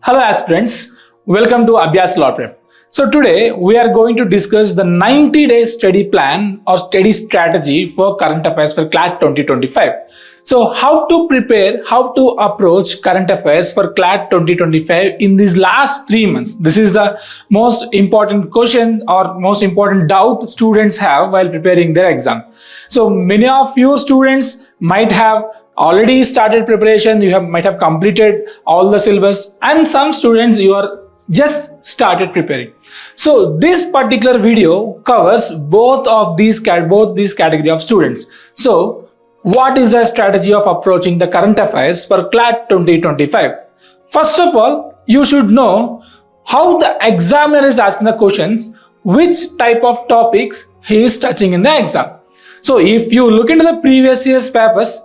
Hello aspirants, welcome to Abhyaas LawPrep. So today we are going to discuss the 90-day study plan or study strategy for current affairs for CLAT 2025. So how to prepare, how to approach current affairs for CLAT 2025 in these last 3 months. This is the most important question or most important doubt students have while preparing their exam. So many of you students might have already started preparation, might have completed all the syllabus, and some students you are just started preparing. So this particular video covers both these category of students. So what is the strategy of approaching the current affairs for CLAT 2025? First of all, you should know how the examiner is asking the questions, which type of topics he is touching in the exam. So if you look into the previous year's papers,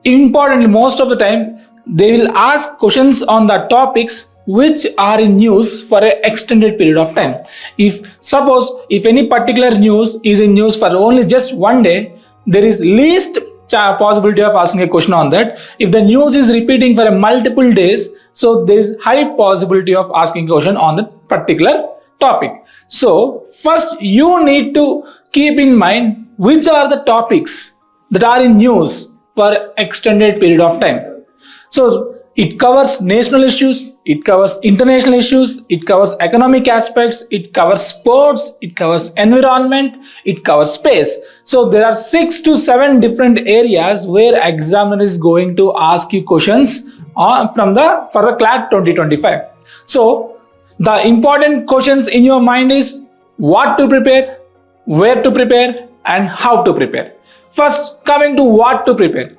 importantly, most of the time they will ask questions on the topics which are in news for an extended period of time. If any particular news is in news for only just one day, there is least possibility of asking a question on that. If the news is repeating for multiple days, so there is high possibility of asking a question on that particular topic. So first you need to keep in mind which are the topics that are in news for extended period of time. So it covers national issues, it covers international issues, it covers economic aspects, it covers sports, it covers environment, it covers space. So there are 6 to 7 different areas where examiner is going to ask you questions for the CLAT 2025. So the important questions in your mind is what to prepare, where to prepare, and how to prepare. First, coming to what to prepare.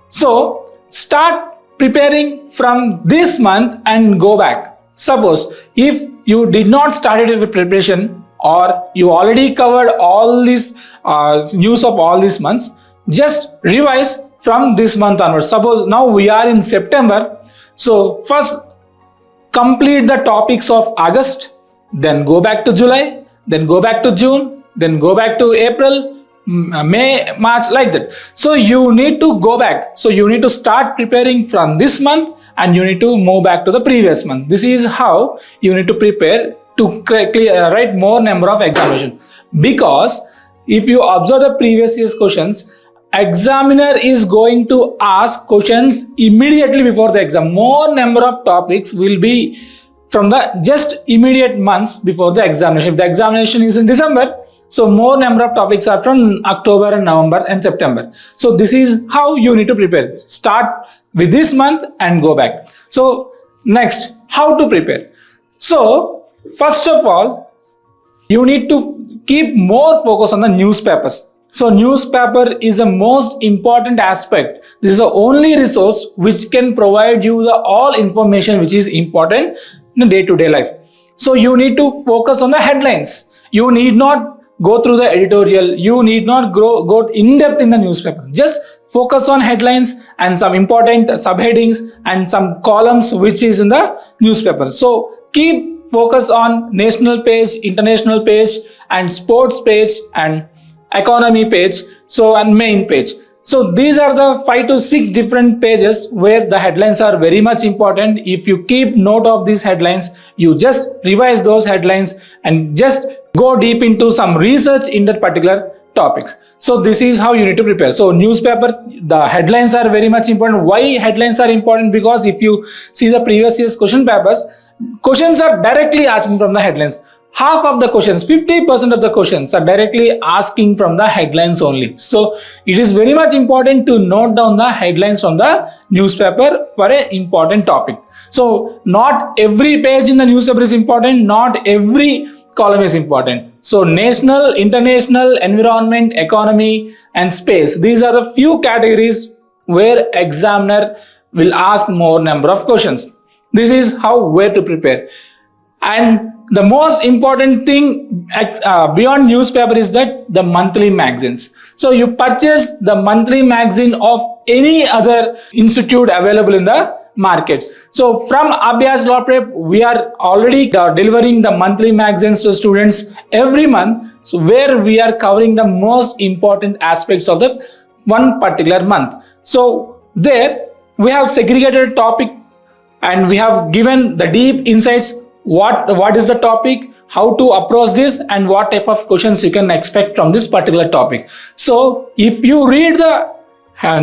So start preparing from this month and go back. Suppose if you did not start your preparation or you already covered all these news of all these months, just revise from this month onwards. Suppose now we are in September. So first complete the topics of August, then go back to July, then go back to June, then go back to April, May, March, like that. So you need to go back. So you need to start preparing from this month and you need to move back to the previous month. This is how you need to prepare to write more number of examination. Because if you observe the previous year's questions, examiner is going to ask questions immediately before the exam. More number of topics will be from the just immediate months before the examination. If the examination is in December, so more number of topics are from October and November and September. So this is how you need to prepare. Start with this month and go back. So next, how to prepare. So first of all, you need to keep more focus on the newspapers. So newspaper is the most important aspect. This is the only resource which can provide you the all information which is important in day-to-day life. So you need to focus on the headlines. You need not go through the editorial. You need not go in depth in the newspaper. Just focus on headlines and some important subheadings and some columns which is in the newspaper. So keep focus on national page, international page, and sports page and economy page, and main page. So these are the 5 to 6 different pages where the headlines are very much important. If you keep note of these headlines, you just revise those headlines and just go deep into some research in that particular topics. So this is how you need to prepare. So newspaper, the headlines are very much important. Why headlines are important? Because if you see the previous year's question papers, questions are directly asking from the headlines. Half of the questions, 50% of the questions are directly asking from the headlines only. So it is very much important to note down the headlines from the newspaper for an important topic. So not every page in the newspaper is important, not every column is important. So national, international, environment, economy, and space. These are the few categories where examiner will ask more number of questions. This is where to prepare. And the most important thing beyond newspaper is that the monthly magazines. So you purchase the monthly magazine of any other institute available in the market. So from Abhyaas LawPrep, we are already delivering the monthly magazines to students every month. So where we are covering the most important aspects of the one particular month. So there we have segregated topic and we have given the deep insights, what is the topic, how to approach this, and what type of questions you can expect from this particular topic. So if you read the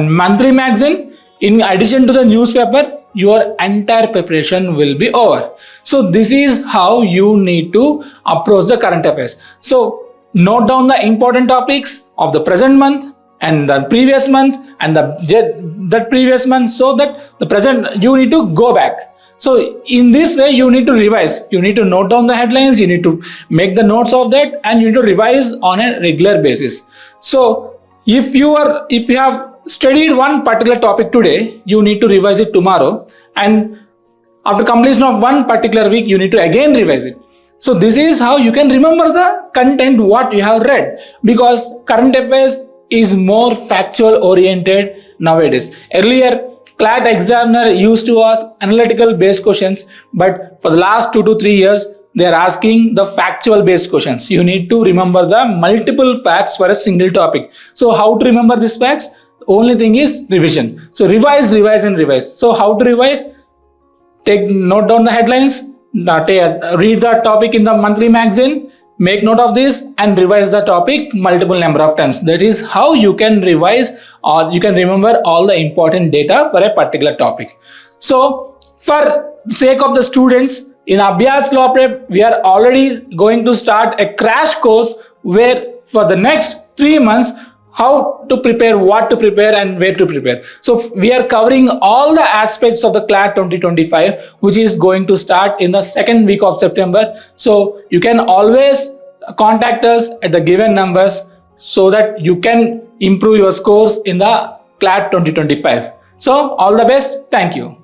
monthly magazine in addition to the newspaper, your entire preparation will be over. So this is how you need to approach the current affairs. So note down the important topics of the present month and the previous month and the previous month, so that the present you need to go back. So in this way you need to revise. You need to note down the headlines, you need to make the notes of that, and you need to revise on a regular basis. So if you have studied one particular topic today, you need to revise it tomorrow, and after completion of one particular week you need to again revise it. So this is how you can remember the content what you have read, because current affairs is more factual oriented nowadays. Earlier CLAT examiner used to ask analytical based questions, but for the last 2 to 3 years they are asking the factual based questions. You need to remember the multiple facts for a single topic. So how to remember these facts? Only thing is revision. So revise, revise and revise. So how to revise? Note down the headlines, read the topic in the monthly magazine, make note of this and revise the topic multiple number of times. That is how you can revise, or you can remember all the important data for a particular topic. So for sake of the students, in Abhyaas LawPrep, we are already going to start a crash course where for the next 3 months, how to prepare, what to prepare and where to prepare. So we are covering all the aspects of the CLAT 2025, which is going to start in the second week of September. So you can always contact us at the given numbers so that you can improve your scores in the CLAT 2025. So all the best. Thank you.